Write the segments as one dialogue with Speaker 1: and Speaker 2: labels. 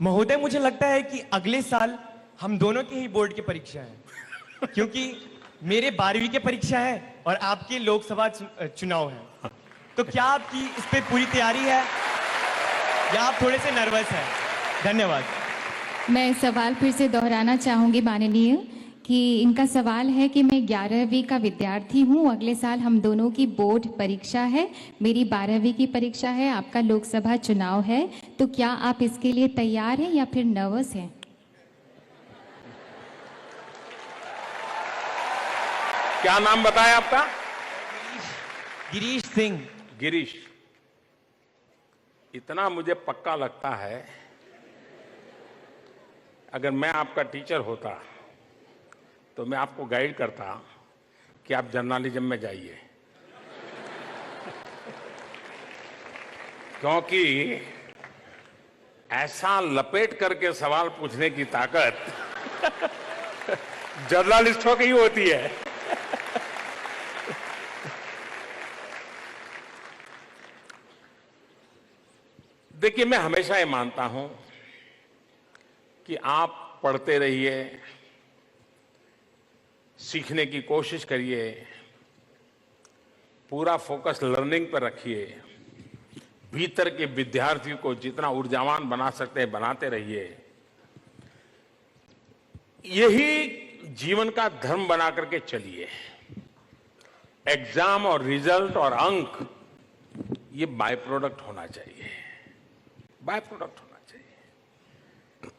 Speaker 1: महोदय, मुझे लगता है कि अगले साल हम दोनों के ही बोर्ड की परीक्षा है, क्योंकि मेरे 12वीं की परीक्षा है और आपके लोकसभा चुनाव है। तो क्या आपकी इस पे पूरी तैयारी है या आप थोड़े से नर्वस हैं? धन्यवाद।
Speaker 2: मैं सवाल फिर से दोहराना चाहूंगी माननीय कि इनका सवाल है कि मैं 11वीं का विद्यार्थी हूं, अगले साल हम दोनों की बोर्ड परीक्षा है, मेरी 12वीं की परीक्षा है, आपका लोकसभा चुनाव है, तो क्या आप इसके लिए तैयार हैं या फिर नर्वस हैं?
Speaker 3: क्या नाम बताया आपका?
Speaker 1: गिरीश सिंह।
Speaker 3: गिरीश। इतना मुझे पक्का लगता है, अगर मैं आपका टीचर होता तो मैं आपको गाइड करता कि आप जर्नलिज्म में जाइए, क्योंकि ऐसा लपेट करके सवाल पूछने की ताकत जर्नलिस्टों की ही होती है। देखिए, मैं हमेशा ये मानता हूं कि आप पढ़ते रहिए, सीखने की कोशिश करिए, पूरा फोकस लर्निंग पर रखिए, भीतर के विद्यार्थी को जितना ऊर्जावान बना सकते हैं बनाते रहिए। यही जीवन का धर्म बना करके चलिए। एग्जाम और रिजल्ट और अंक ये बाय प्रोडक्ट होना चाहिए, बाय प्रोडक्ट होना चाहिए।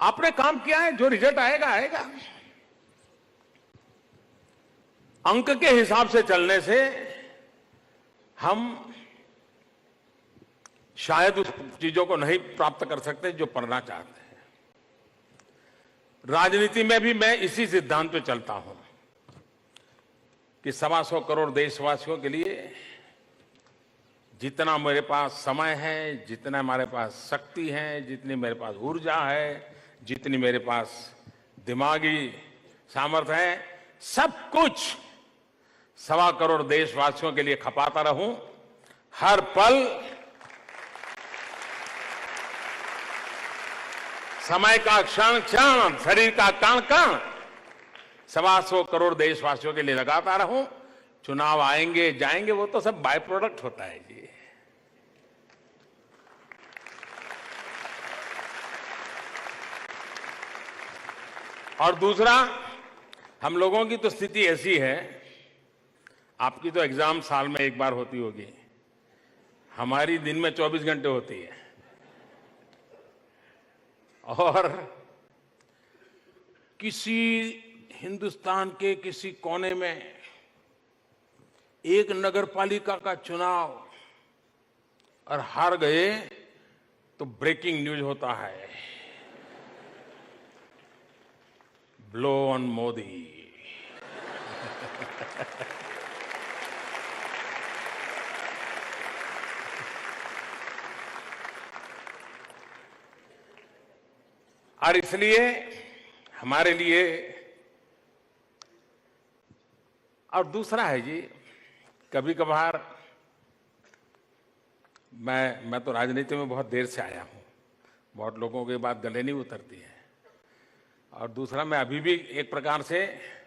Speaker 3: आपने काम किया है, जो रिजल्ट आएगा आएगा। अंक के हिसाब से चलने से हम शायद उस चीजों को नहीं प्राप्त कर सकते जो पढ़ना चाहते हैं। राजनीति में भी मैं इसी सिद्धांत पे चलता हूं कि 125 करोड़ देशवासियों के लिए जितना मेरे पास समय है, जितना हमारे पास शक्ति है, जितनी मेरे पास ऊर्जा है, जितनी मेरे पास दिमागी सामर्थ्य है, सब कुछ 125 करोड़ देशवासियों के लिए खपाता रहूं। हर पल समय का क्षण क्षण, शरीर का कण कण 125 करोड़ देशवासियों के लिए लगाता रहूं। चुनाव आएंगे जाएंगे, वो तो सब बाय प्रोडक्ट होता है जी। और दूसरा, हम लोगों की तो स्थिति ऐसी है, आपकी तो एग्जाम साल में एक बार होती होगी, हमारी दिन में 24 घंटे होती है। और किसी हिंदुस्तान के किसी कोने में एक नगरपालिका का चुनाव और हार गए तो ब्रेकिंग न्यूज होता है, ब्लो ऑन मोदी। और इसलिए हमारे लिए, और दूसरा है जी, कभी कभार मैं तो राजनीति में बहुत देर से आया हूं, बहुत लोगों की बात गले नहीं उतरती है। और दूसरा, मैं अभी भी एक प्रकार से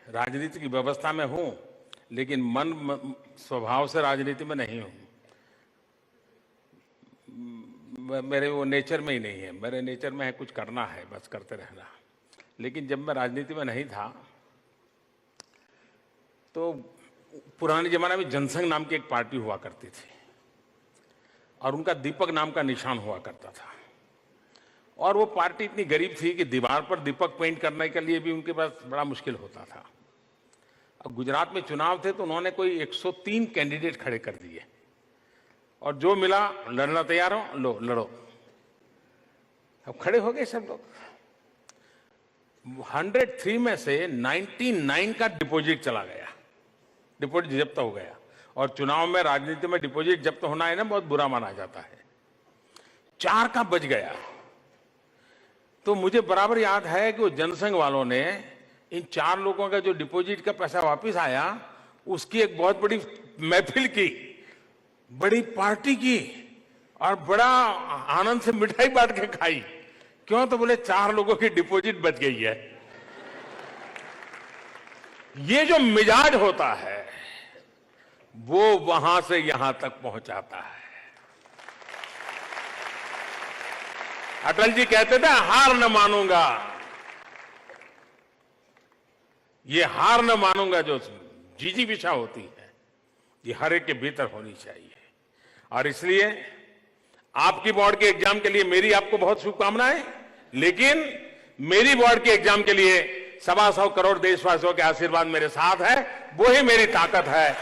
Speaker 3: राजनीति की व्यवस्था में हूं, लेकिन मन स्वभाव से राजनीति में नहीं हूं। मेरे वो नेचर में ही नहीं है। मेरे नेचर में है कुछ करना है, बस करते रहना। लेकिन जब मैं राजनीति में नहीं था तो पुराने जमाने में जनसंघ नाम की एक पार्टी हुआ करती थी और उनका दीपक नाम का निशान हुआ करता था। और वो पार्टी इतनी गरीब थी कि दीवार पर दीपक पेंट करने के लिए भी उनके पास बड़ा मुश्किल होता था। अब गुजरात में चुनाव थे तो उन्होंने कोई 103 कैंडिडेट खड़े कर दिए और जो मिला, लड़ना तैयार हो, लो लड़ो। अब खड़े हो गए सब लोग। 103 में से 99 का डिपॉजिट चला गया, डिपॉजिट जब्त हो गया। और चुनाव में, राजनीति में डिपॉजिट जब्त होना है ना, बहुत बुरा माना जाता है। 4 का बच गया। तो मुझे बराबर याद है कि वो जनसंघ वालों ने इन 4 लोगों का जो डिपॉजिट का पैसा वापस आया, उसकी एक बहुत बड़ी महफिल की, बड़ी पार्टी की और बड़ा आनंद से मिठाई बांट के खाई। क्यों? तो बोले 4 लोगों की डिपॉजिट बच गई है। ये जो मिजाज होता है वो वहां से यहां तक पहुंचाता है। अटल जी कहते थे हार न मानूंगा, ये हार न मानूंगा जो जिजीविषा होती है ये हर एक के भीतर होनी चाहिए। और इसलिए आपकी बोर्ड के एग्जाम के लिए मेरी आपको बहुत शुभकामनाएं, लेकिन मेरी बोर्ड के एग्जाम के लिए 125 करोड़ देशवासियों के आशीर्वाद मेरे साथ है, वो ही मेरी ताकत है।